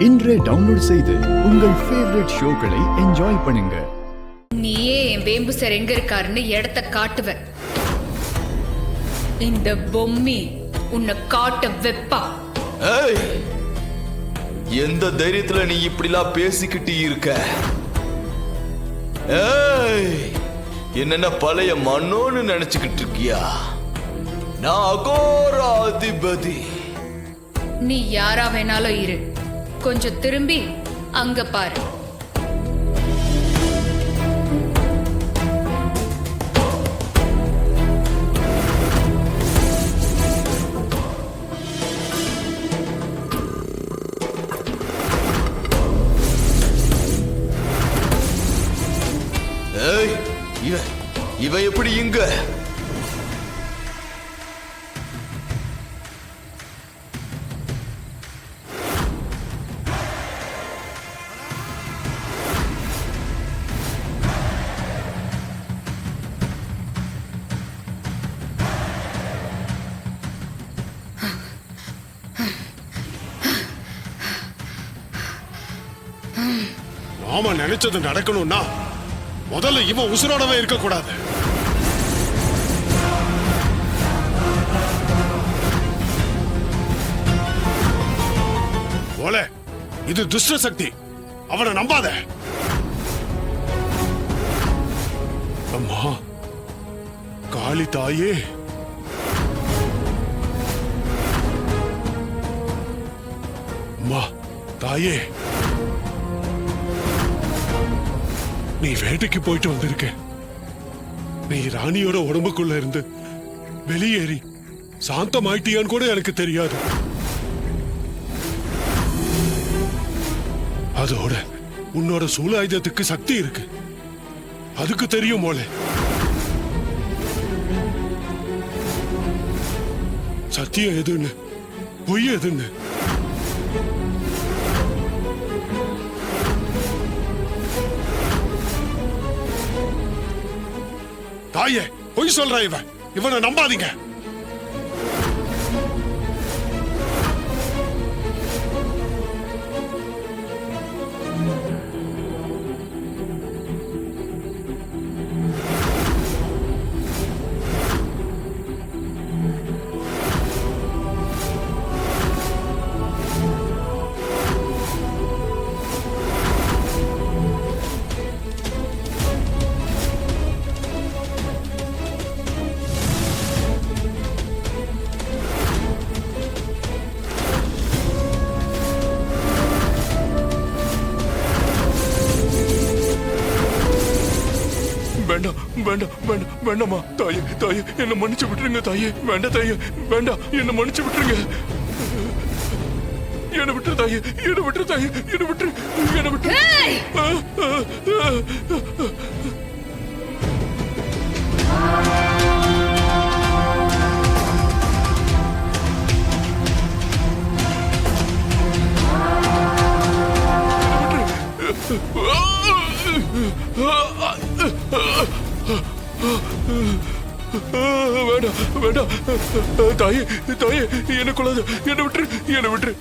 இன்றே டவுன்லோட் செய்து உங்கள் ஃபேவரட் ஷோக்களை என்ஜாய் பண்ணுங்க. நீயே என் வேம்பு சார் எங்க இருக்காருன்னு இடத்த காட்டுவ. இந்த பொம்மி உன்னை காட்ட வெப்பா. எந்த தைரியத்துல நீ இப்படிலாம் பேசிக்கிட்டு இருக்க? என்னென்ன பழைய மன்னோன்னு நினைச்சுக்கிட்டு இருக்கியா? நான் அகோராதிபதி. நீ யாரா வேணாலும் இரு, கொஞ்சம் திரும்பி அங்க பாரு. இவ எப்படி இங்க? நாம நினைச்சது நடக்கணும்னா முதல்ல இவன் உசுரோடவே இருக்க கூடாது. போல இது துஷ்ட சக்தி, அவனை நம்பாத. அம்மா காளி தாயே, அம்மா தாயே, நீ வேட்டைக்கு போயிட்டு வந்திருக்க. நீ ராணியோட உடம்புக்குள்ள இருந்து வெளியேறி சாந்தமாயிட்டியான்னு கூட எனக்கு தெரியாது. அதோட உன்னோட சூலாயுதத்துக்கு சக்தி இருக்கு, அதுக்கு தெரியும் போல. சத்தியம் எதுன்னு பொய் எதுன்னு தாயே பொய் சொல்ற. இவனை நம்பாதீங்க. வேண்டாம் வேண்டாம் வேண்டாம் வேண்டாமா தாயே, தாயே என்ன மன்னிச்சு விட்டுருங்க தாயே. வேண்டாம் தாயே, வேண்டாம், என்ன மன்னிச்சு விட்டுருங்க. என்ன விட்டுரு தாயே, என்ன விட்டுரு தாயே, என்ன விட்டுரு, என்ன விட்டுரு. வேண்டாம் வேண்டாம் தாயே, தாயே என்ன கொள்ளாத, என்ன விட்டுரு, என்ன விட்டுரு.